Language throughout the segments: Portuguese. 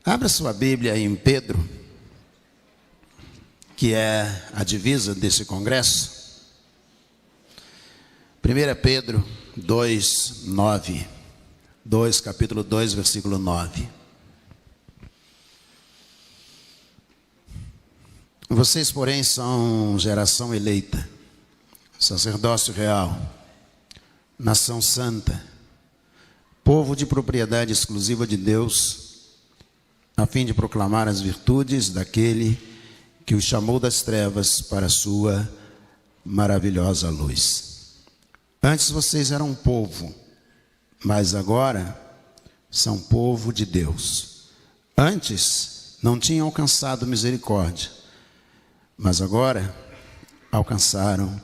Abra sua Bíblia em Pedro, que é a divisa desse congresso. 1 Pedro 2, 9. Capítulo 2, versículo 9. Vocês, porém, são geração eleita, sacerdócio real, nação santa, povo de propriedade exclusiva de Deus, a fim de proclamar as virtudes daquele que os chamou das trevas para a sua maravilhosa luz. Antes vocês eram um povo, mas agora são povo de Deus. Antes não tinham alcançado misericórdia, mas agora alcançaram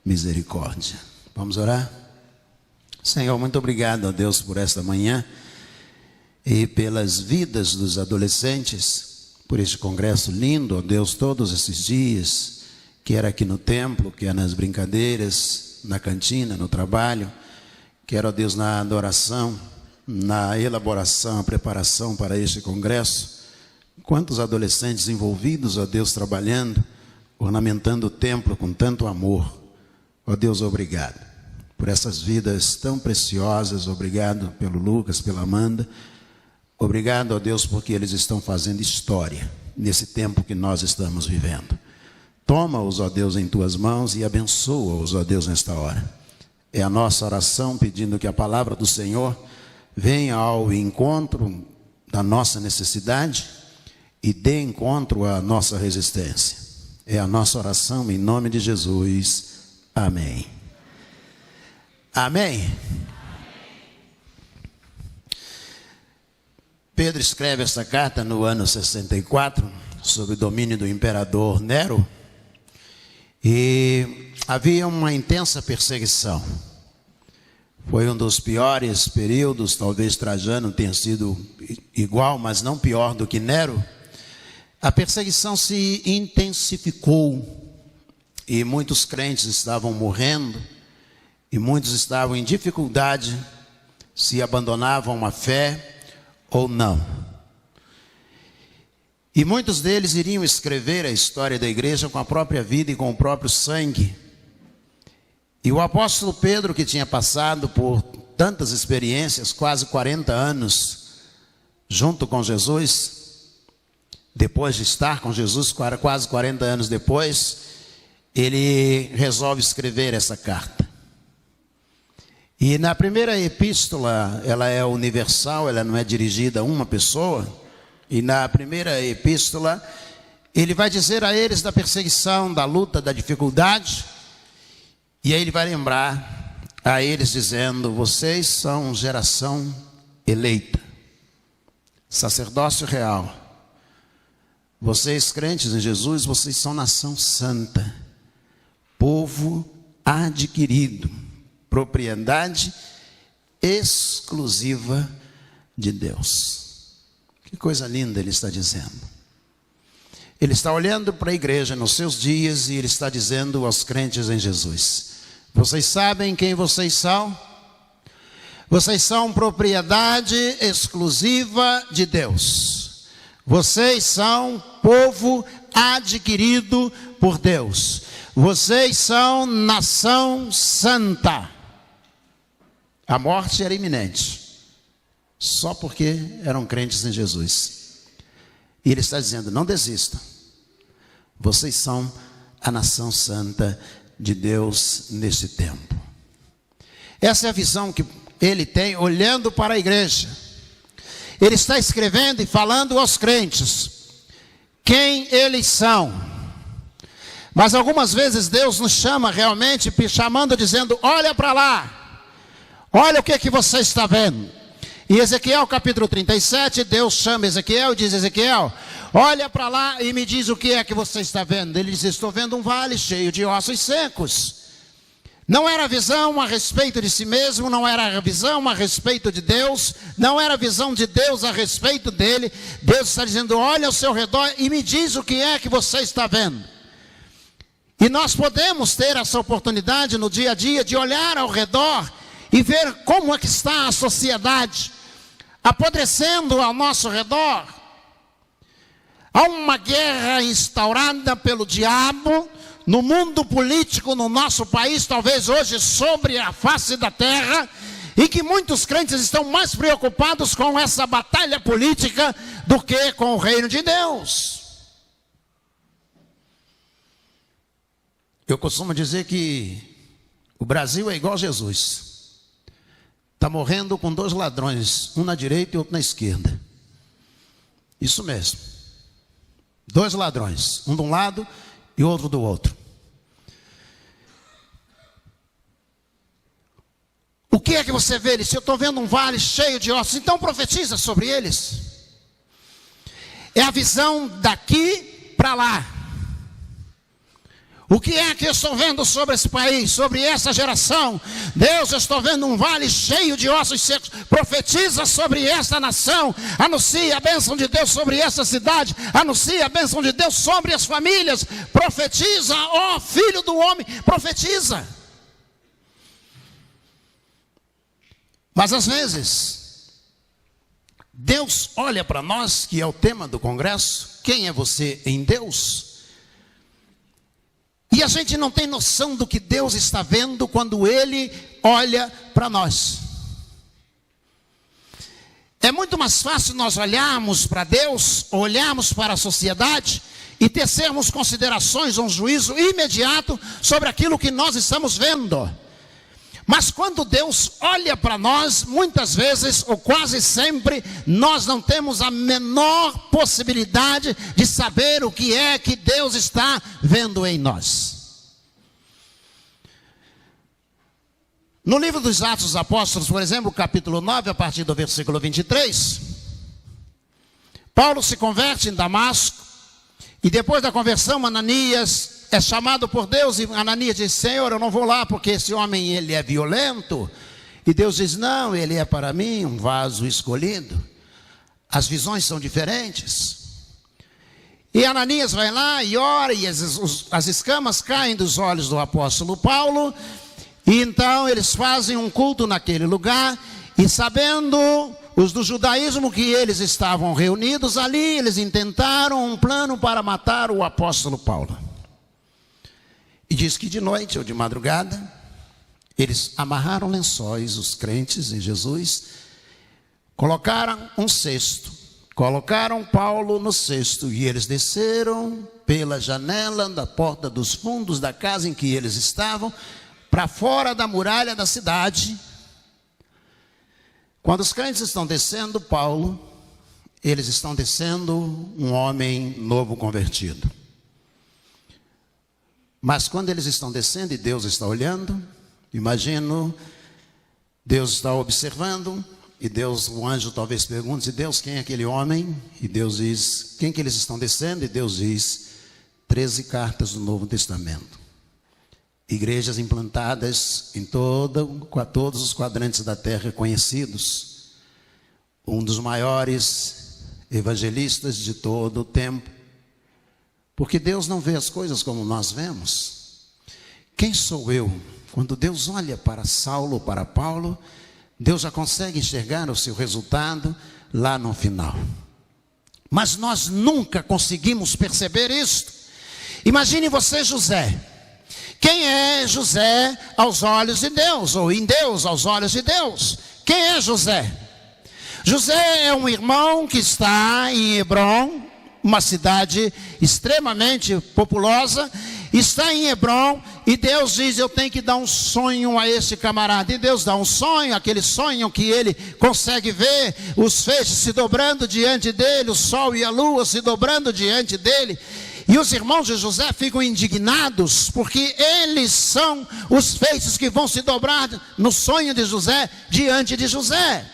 misericórdia. Vamos orar? Senhor, muito obrigado a Deus por esta manhã e pelas vidas dos adolescentes, por este congresso lindo, ó Deus, todos esses dias, quer aqui no templo, quer nas brincadeiras, na cantina, no trabalho, quer, ó Deus, na adoração, na elaboração, a preparação para este congresso. Quantos adolescentes envolvidos, ó Deus, trabalhando, ornamentando o templo com tanto amor. Ó Deus, obrigado por essas vidas tão preciosas. Obrigado pelo Lucas, pela Amanda. Obrigado, ó Deus, porque eles estão fazendo história nesse tempo que nós estamos vivendo. Toma-os, ó Deus, em tuas mãos e abençoa-os, ó Deus, nesta hora. É a nossa oração pedindo que a palavra do Senhor venha ao encontro da nossa necessidade e dê encontro à nossa resistência. É a nossa oração em nome de Jesus. Amém. Amém. Pedro escreve esta carta no ano 64, sob o domínio do imperador Nero, e havia uma intensa perseguição. Foi um dos piores períodos, talvez Trajano tenha sido igual, mas não pior do que Nero. A perseguição se intensificou e muitos crentes estavam morrendo e muitos estavam em dificuldade se abandonavam a fé ou não. E muitos deles iriam escrever a história da igreja com a própria vida e com o próprio sangue. E o apóstolo Pedro, que tinha passado por tantas experiências, quase 40 anos, junto com Jesus, depois de estar com Jesus, quase 40 anos depois, ele resolve escrever essa carta. E na primeira epístola, ela é universal, ela não é dirigida a uma pessoa. E na primeira epístola, ele vai dizer a eles da perseguição, da luta, da dificuldade. E aí ele vai lembrar a eles dizendo: vocês são geração eleita, sacerdócio real. Vocês crentes em Jesus, vocês são nação santa, povo adquirido, propriedade exclusiva de Deus. Que coisa linda ele está dizendo. Ele está olhando para a igreja nos seus dias e ele está dizendo aos crentes em Jesus: vocês sabem quem vocês são? Vocês são propriedade exclusiva de Deus. Vocês são povo adquirido por Deus. Vocês são nação santa. A morte era iminente, só porque eram crentes em Jesus. E ele está dizendo: não desistam. Vocês são a nação santa de Deus neste tempo. Essa é a visão que ele tem olhando para a igreja. Ele está escrevendo e falando aos crentes quem eles são. Mas algumas vezes Deus nos chama realmente, chamando, dizendo: olha para lá. Olha o que você está vendo. Em Ezequiel capítulo 37, Deus chama Ezequiel e diz: Ezequiel, olha para lá e me diz o que é que você está vendo. Ele diz: estou vendo um vale cheio de ossos secos. Não era visão a respeito de si mesmo, não era visão a respeito de Deus, não era visão de Deus a respeito dele. Deus está dizendo: olha ao seu redor e me diz o que é que você está vendo. E nós podemos ter essa oportunidade no dia a dia de olhar ao redor e ver como é que está a sociedade apodrecendo ao nosso redor. Há uma guerra instaurada pelo diabo no mundo político, no nosso país, talvez hoje sobre a face da terra, e que muitos crentes estão mais preocupados com essa batalha política do que com o reino de Deus. Eu costumo dizer que o Brasil é igual a Jesus. Está morrendo com 2 ladrões, um na direita e outro na esquerda. Isso mesmo. 2 ladrões, um de um lado e outro do outro. O que é que você vê? Ele disse: eu estou vendo um vale cheio de ossos. Então profetiza sobre eles. É a visão daqui para lá. O que é que eu estou vendo sobre esse país, sobre essa geração? Deus, eu estou vendo um vale cheio de ossos secos. Profetiza sobre essa nação. Anuncia a bênção de Deus sobre essa cidade. Anuncia a bênção de Deus sobre as famílias. Profetiza, ó filho do homem, profetiza. Mas às vezes, Deus olha para nós, que é o tema do congresso. Quem é você em Deus? E a gente não tem noção do que Deus está vendo quando Ele olha para nós. É muito mais fácil nós olharmos para Deus, olharmos para a sociedade e tecermos considerações, um juízo imediato sobre aquilo que nós estamos vendo. Mas quando Deus olha para nós, muitas vezes, ou quase sempre, nós não temos a menor possibilidade de saber o que é que Deus está vendo em nós. No livro dos Atos dos Apóstolos, por exemplo, capítulo 9, a partir do versículo 23, Paulo se converte em Damasco, e depois da conversão, Ananias é chamado por Deus, e Ananias diz: Senhor, eu não vou lá porque esse homem, ele é violento. E Deus diz: não, ele é para mim um vaso escolhido. As visões são diferentes. E Ananias vai lá e ora, e as escamas caem dos olhos do apóstolo Paulo. E então eles fazem um culto naquele lugar, e sabendo os do judaísmo que eles estavam reunidos ali, eles intentaram um plano para matar o apóstolo Paulo. E diz que de noite ou de madrugada, eles amarraram lençóis, os crentes em Jesus, colocaram um cesto, colocaram Paulo no cesto, e eles desceram pela janela da porta dos fundos da casa em que eles estavam, para fora da muralha da cidade. Quando os crentes estão descendo Paulo, eles estão descendo um homem novo convertido. Mas quando eles estão descendo e Deus está olhando, imagino, Deus está observando, e Deus, o anjo talvez pergunte: Deus, quem é aquele homem? E Deus diz: quem que eles estão descendo? E Deus diz: 13 cartas do Novo Testamento. Igrejas implantadas em todos os quadrantes da terra conhecidos. Um dos maiores evangelistas de todo o tempo. Porque Deus não vê as coisas como nós vemos. Quem sou eu? Quando Deus olha para Saulo, para Paulo, Deus já consegue enxergar o seu resultado lá no final. Mas nós nunca conseguimos perceber isto. Imagine você, José. Quem é José aos olhos de Deus? Ou em Deus aos olhos de Deus? Quem é José? José é um irmão que está em Hebrom, uma cidade extremamente populosa, está em Hebrom, e Deus diz: eu tenho que dar um sonho a esse camarada. E Deus dá um sonho, aquele sonho que ele consegue ver os feixes se dobrando diante dele, o sol e a lua se dobrando diante dele. E os irmãos de José ficam indignados, porque eles são os feixes que vão se dobrar no sonho de José, diante de José.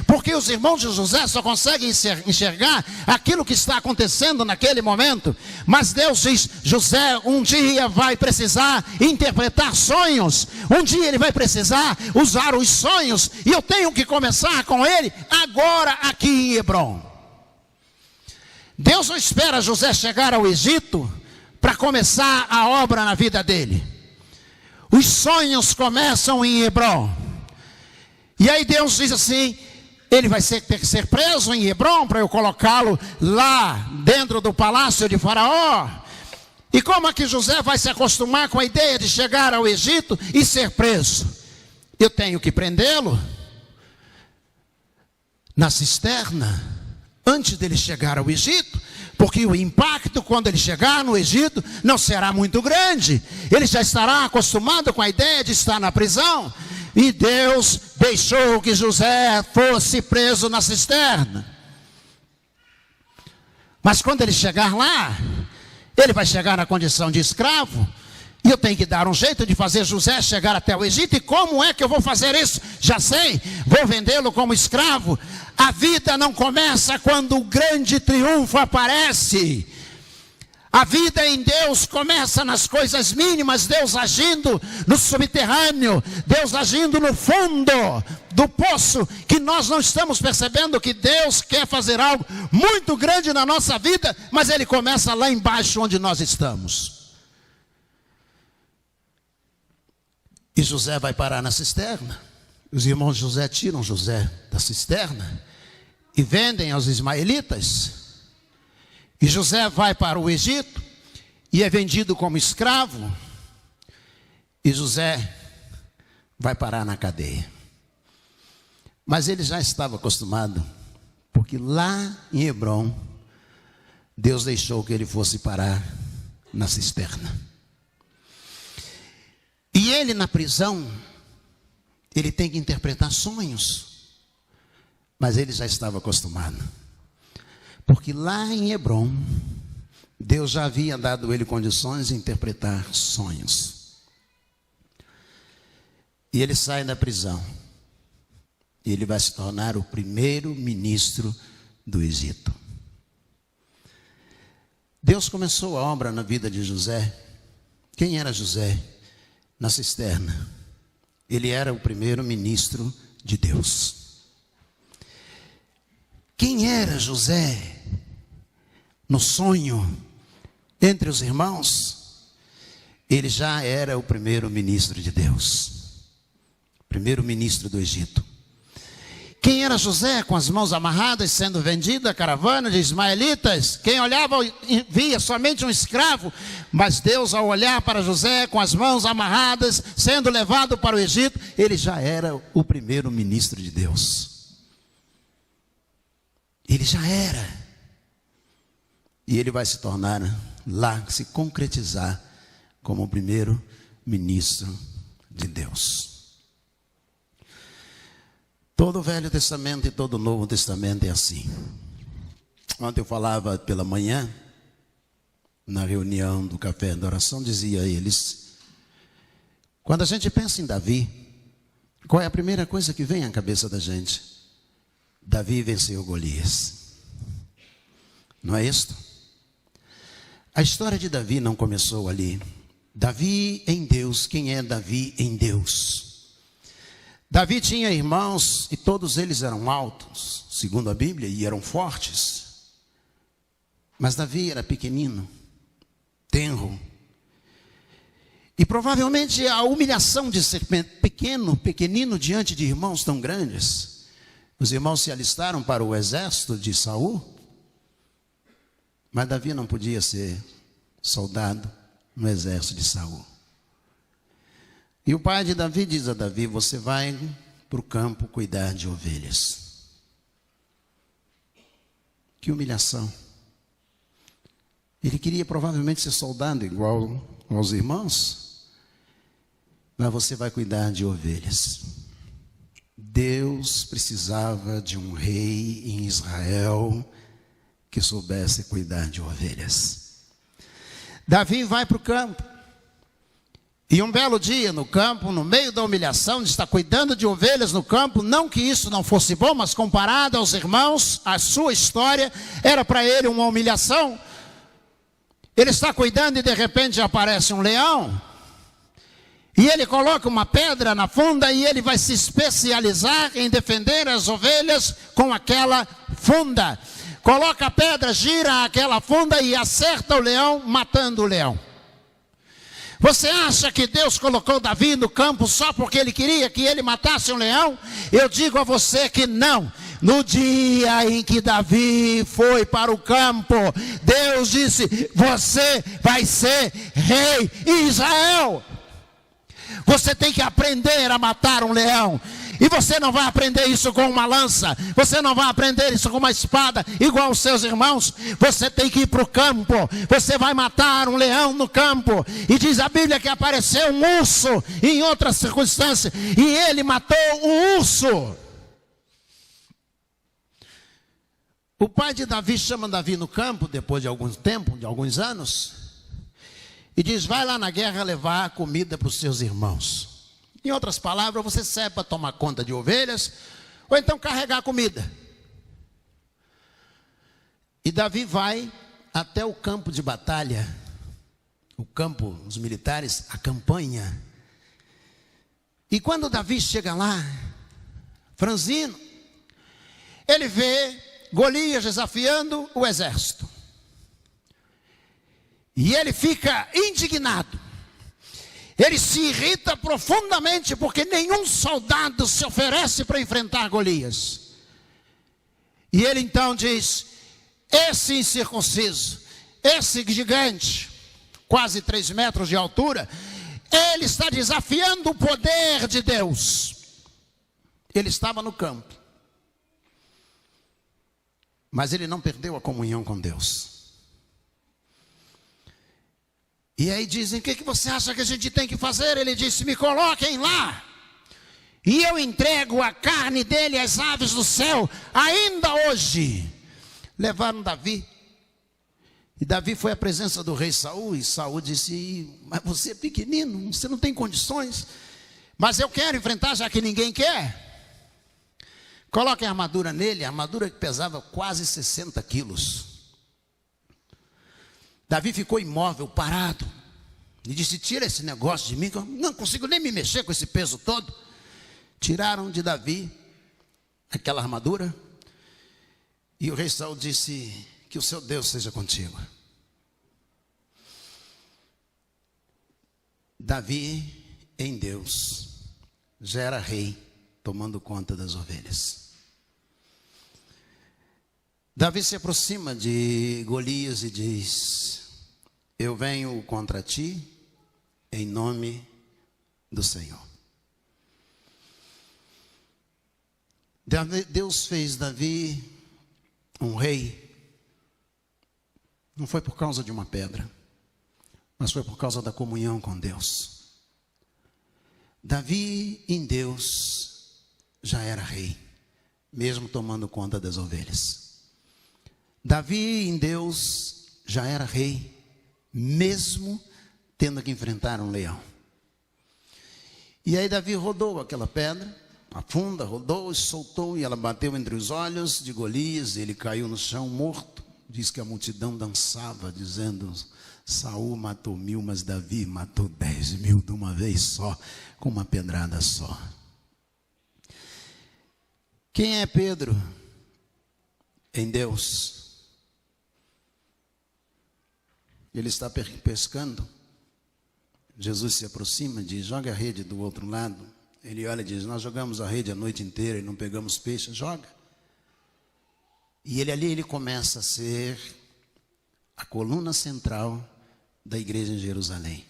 Porque os irmãos de José só conseguem enxergar aquilo que está acontecendo naquele momento. Mas Deus diz: José um dia vai precisar interpretar sonhos. Um dia ele vai precisar usar os sonhos. E eu tenho que começar com ele agora aqui em Hebrom. Deus não espera José chegar ao Egito para começar a obra na vida dele. Os sonhos começam em Hebrom. E aí Deus diz assim: ele vai ter que ser preso em Hebrom para eu colocá-lo lá dentro do palácio de Faraó. E como é que José vai se acostumar com a ideia de chegar ao Egito e ser preso? Eu tenho que prendê-lo na cisterna antes dele chegar ao Egito, porque o impacto quando ele chegar no Egito não será muito grande. Ele já estará acostumado com a ideia de estar na prisão. E Deus deixou que José fosse preso na cisterna. Mas quando ele chegar lá, ele vai chegar na condição de escravo. E eu tenho que dar um jeito de fazer José chegar até o Egito. E como é que eu vou fazer isso? Já sei, vou vendê-lo como escravo. A vida não começa quando o grande triunfo aparece. A vida em Deus começa nas coisas mínimas, Deus agindo no subterrâneo, Deus agindo no fundo do poço, que nós não estamos percebendo que Deus quer fazer algo muito grande na nossa vida, mas Ele começa lá embaixo onde nós estamos. E José vai parar na cisterna. Os irmãos de José tiram José da cisterna e vendem aos ismaelitas. E José vai para o Egito e é vendido como escravo. E José vai parar na cadeia. Mas ele já estava acostumado, porque lá em Hebrom, Deus deixou que ele fosse parar na cisterna. E ele na prisão, ele tem que interpretar sonhos. Mas ele já estava acostumado. Porque lá em Hebrom, Deus já havia dado a ele condições de interpretar sonhos. E ele sai da prisão. E ele vai se tornar o primeiro ministro do Egito. Deus começou a obra na vida de José. Quem era José? Na cisterna. Ele era o primeiro ministro de Deus. Quem era José no sonho entre os irmãos? Ele já era o primeiro ministro de Deus, primeiro ministro do Egito. Quem era José com as mãos amarradas, sendo vendido à caravana de ismaelitas? Quem olhava via somente um escravo, mas Deus, ao olhar para José com as mãos amarradas, sendo levado para o Egito, ele já era o primeiro ministro de Deus. Ele já era. E ele vai se tornar lá, se concretizar como o primeiro ministro de Deus. Todo o Velho Testamento e todo o Novo Testamento é assim. Ontem eu falava pela manhã, na reunião do café da oração, dizia a eles, quando a gente pensa em Davi, qual é a primeira coisa que vem à cabeça da gente? Davi venceu Golias. Não é isto? A história de Davi não começou ali. Davi em Deus. Quem é Davi em Deus? Davi tinha irmãos e todos eles eram altos, segundo a Bíblia, e eram fortes. Mas Davi era pequenino, tenro. E provavelmente a humilhação de ser pequenino diante de irmãos tão grandes. Os irmãos se alistaram para o exército de Saul, mas Davi não podia ser soldado no exército de Saul. E o pai de Davi diz a Davi, você vai para o campo cuidar de ovelhas. Que humilhação. Ele queria provavelmente ser soldado igual aos irmãos, mas você vai cuidar de ovelhas. Deus precisava de um rei em Israel que soubesse cuidar de ovelhas. Davi vai para o campo. E um belo dia no campo, no meio da humilhação, de estar cuidando de ovelhas no campo, não que isso não fosse bom, mas comparado aos irmãos, a sua história era para ele uma humilhação. Ele está cuidando e de repente aparece um leão. E ele coloca uma pedra na funda e ele vai se especializar em defender as ovelhas com aquela funda. Coloca a pedra, gira aquela funda e acerta o leão, matando o leão. Você acha que Deus colocou Davi no campo só porque ele queria que ele matasse um leão? Eu digo a você que não. No dia em que Davi foi para o campo, Deus disse: você vai ser rei em Israel. Você tem que aprender a matar um leão. E você não vai aprender isso com uma lança. Você não vai aprender isso com uma espada, igual os seus irmãos. Você tem que ir para o campo. Você vai matar um leão no campo. E diz a Bíblia que apareceu um urso em outra circunstância. E ele matou o urso. O pai de Davi chama Davi no campo, depois de algum tempo, de alguns anos, e diz: vai lá na guerra levar comida para os seus irmãos. Em outras palavras, você serve para tomar conta de ovelhas, ou então carregar comida. E Davi vai até o campo de batalha, o campo, os militares, a campanha. E quando Davi chega lá, franzino, ele vê Golias desafiando o exército. E ele fica indignado. Ele se irrita profundamente porque nenhum soldado se oferece para enfrentar Golias. E ele então diz: esse incircunciso, esse gigante, quase 3 metros de altura, ele está desafiando o poder de Deus. Ele estava no campo, mas ele não perdeu a comunhão com Deus. E aí dizem: o que você acha que a gente tem que fazer? Ele disse: me coloquem lá, e eu entrego a carne dele às aves do céu, ainda hoje. Levaram Davi, e Davi foi à presença do rei Saul, e Saul disse: mas você é pequenino, você não tem condições, mas eu quero enfrentar, já que ninguém quer. Coloquem a armadura nele, a armadura que pesava quase 60 quilos. Davi ficou imóvel, parado, e disse: tira esse negócio de mim, que eu não consigo nem me mexer com esse peso todo. Tiraram de Davi aquela armadura, e o rei Saul disse: que o seu Deus seja contigo. Davi, em Deus, já era rei, tomando conta das ovelhas. Davi se aproxima de Golias e diz: eu venho contra ti em nome do Senhor. Deus fez Davi um rei, não foi por causa de uma pedra, mas foi por causa da comunhão com Deus. Davi em Deus já era rei, mesmo tomando conta das ovelhas. Davi em Deus já era rei, mesmo tendo que enfrentar um leão. E aí Davi rodou aquela pedra, afunda, rodou e soltou, e ela bateu entre os olhos de Golias, e ele caiu no chão morto. Diz que a multidão dançava, dizendo: Saul matou 1000, mas Davi matou 10.000 de uma vez só, com uma pedrada só. Quem é Pedro em Deus? Ele está pescando. Jesus se aproxima e diz: joga a rede do outro lado. Ele olha e diz: nós jogamos a rede a noite inteira e não pegamos peixe. Joga. E ele começa a ser a coluna central da igreja em Jerusalém.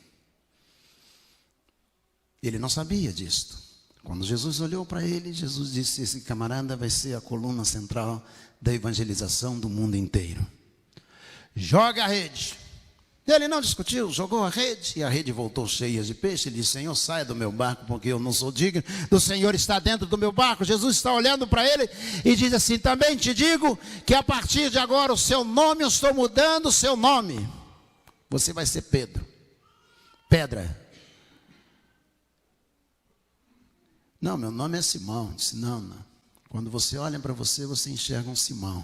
Ele não sabia disto. Quando Jesus olhou para ele, Jesus disse: esse camarada vai ser a coluna central da evangelização do mundo inteiro. Joga a rede. Ele não discutiu, jogou a rede, e a rede voltou cheia de peixe. Ele disse: Senhor, saia do meu barco, porque eu não sou digno do Senhor estar dentro do meu barco. Jesus está olhando para ele e diz assim: também te digo que a partir de agora o seu nome, eu estou mudando o seu nome. Você vai ser Pedro, pedra. Não, meu nome é Simão. Disse: não. Quando você olha para você, você enxerga um Simão.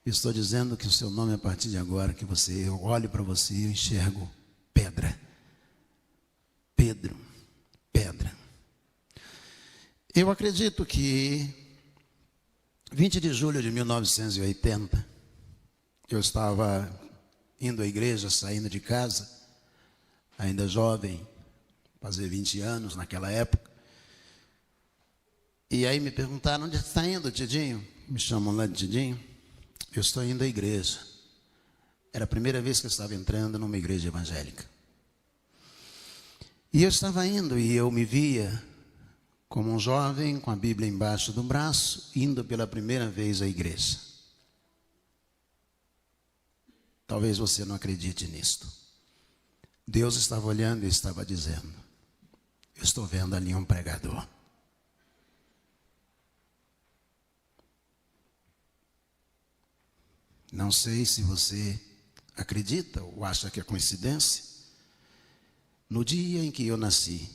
Estou dizendo que o seu nome, a partir de agora, que eu olho para você e eu enxergo pedra. Pedro, pedra. Eu acredito que 20 de julho de 1980, eu estava indo à igreja, saindo de casa, ainda jovem, fazer 20 anos naquela época. E aí me perguntaram: onde você está indo, Tidinho? Me chamam lá de Tidinho. Eu estou indo à igreja. Era a primeira vez que eu estava entrando numa igreja evangélica. E eu estava indo e eu me via como um jovem com a Bíblia embaixo do braço, indo pela primeira vez à igreja. Talvez você não acredite nisto. Deus estava olhando e estava dizendo: eu estou vendo ali um pregador. Não sei se você acredita ou acha que é coincidência. No dia em que eu nasci,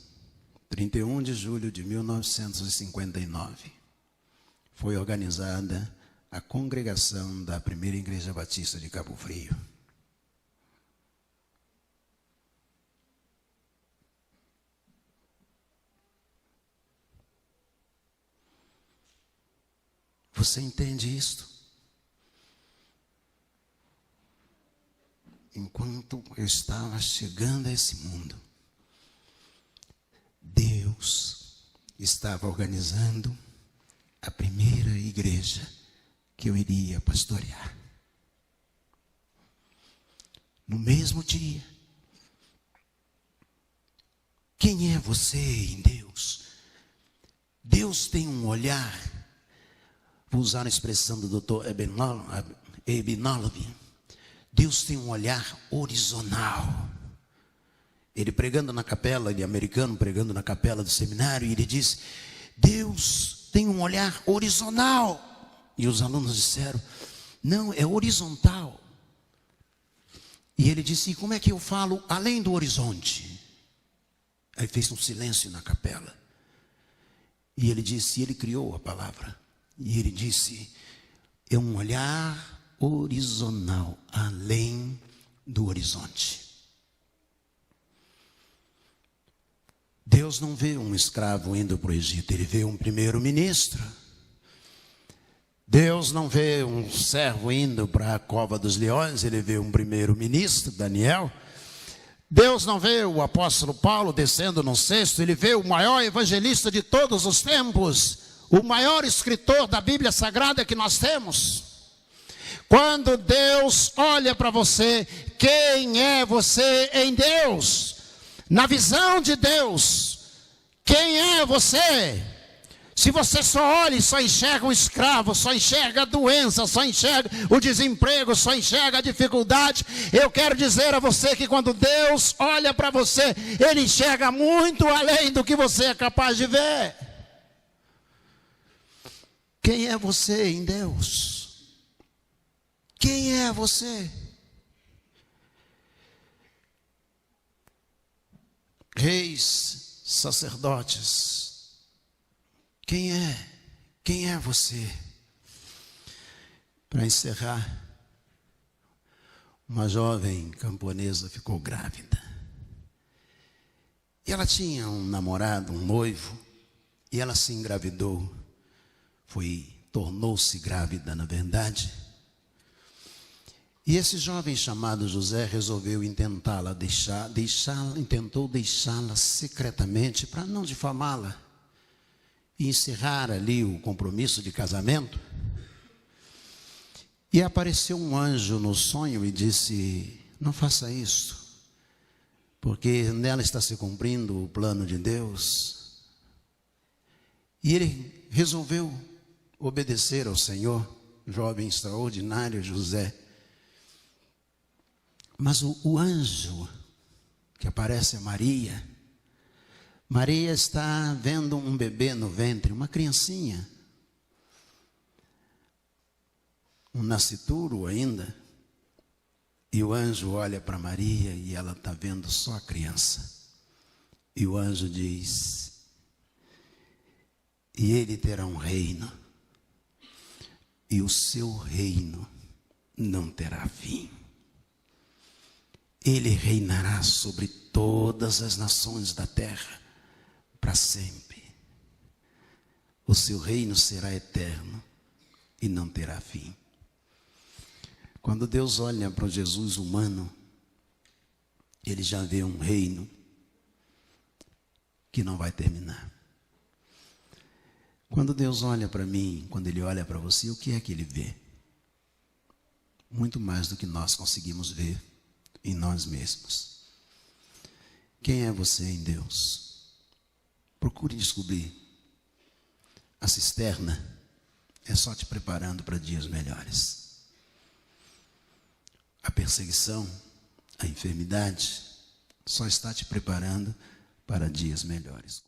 31 de julho de 1959, foi organizada a congregação da Primeira Igreja Batista de Cabo Frio. Você entende isto? Enquanto eu estava chegando a esse mundo, Deus estava organizando a primeira igreja que eu iria pastorear. No mesmo dia. Quem é você em Deus? Deus tem um olhar, vou usar a expressão do Dr. Ebinolovi, Deus tem um olhar horizontal. Ele pregando na capela, ele americano pregando na capela do seminário, e ele disse: Deus tem um olhar horizontal. E os alunos disseram: não, é horizontal. E ele disse: e como é que eu falo além do horizonte? Aí fez um silêncio na capela. E ele disse, ele criou a palavra. E ele disse: é um olhar horizontal, além do horizonte. Deus não vê um escravo indo para o Egito, ele vê um primeiro-ministro. Deus não vê um servo indo para a cova dos leões, ele vê um primeiro-ministro, Daniel. Deus não vê o apóstolo Paulo descendo no cesto, ele vê o maior evangelista de todos os tempos, o maior escritor da Bíblia Sagrada que nós temos. Quando Deus olha para você, quem é você em Deus? Na visão de Deus, quem é você? Se você só olha e só enxerga um escravo, só enxerga a doença, só enxerga o desemprego, só enxerga a dificuldade, eu quero dizer a você que quando Deus olha para você, Ele enxerga muito além do que você é capaz de ver. Quem é você em Deus? Quem é você? Reis, sacerdotes, quem é? Quem é você? Para encerrar, uma jovem camponesa ficou grávida. E ela tinha um namorado, um noivo, e ela se engravidou. Tornou-se grávida, na verdade. E esse jovem chamado José resolveu tentou deixá-la secretamente para não difamá-la e encerrar ali o compromisso de casamento. E apareceu um anjo no sonho e disse: não faça isso, porque nela está se cumprindo o plano de Deus. E ele resolveu obedecer ao Senhor, jovem extraordinário José. Mas o anjo que aparece a Maria está vendo um bebê no ventre, uma criancinha, um nascituro ainda. E o anjo olha para Maria e ela está vendo só a criança. E o anjo diz: e ele terá um reino, e o seu reino não terá fim. Ele reinará sobre todas as nações da terra para sempre. O seu reino será eterno e não terá fim. Quando Deus olha para o Jesus humano, Ele já vê um reino que não vai terminar. Quando Deus olha para mim, quando Ele olha para você, o que é que Ele vê? Muito mais do que nós conseguimos ver em nós mesmos. Quem é você em Deus? Procure descobrir. A cisterna é só te preparando para dias melhores. A perseguição, a enfermidade, só está te preparando para dias melhores.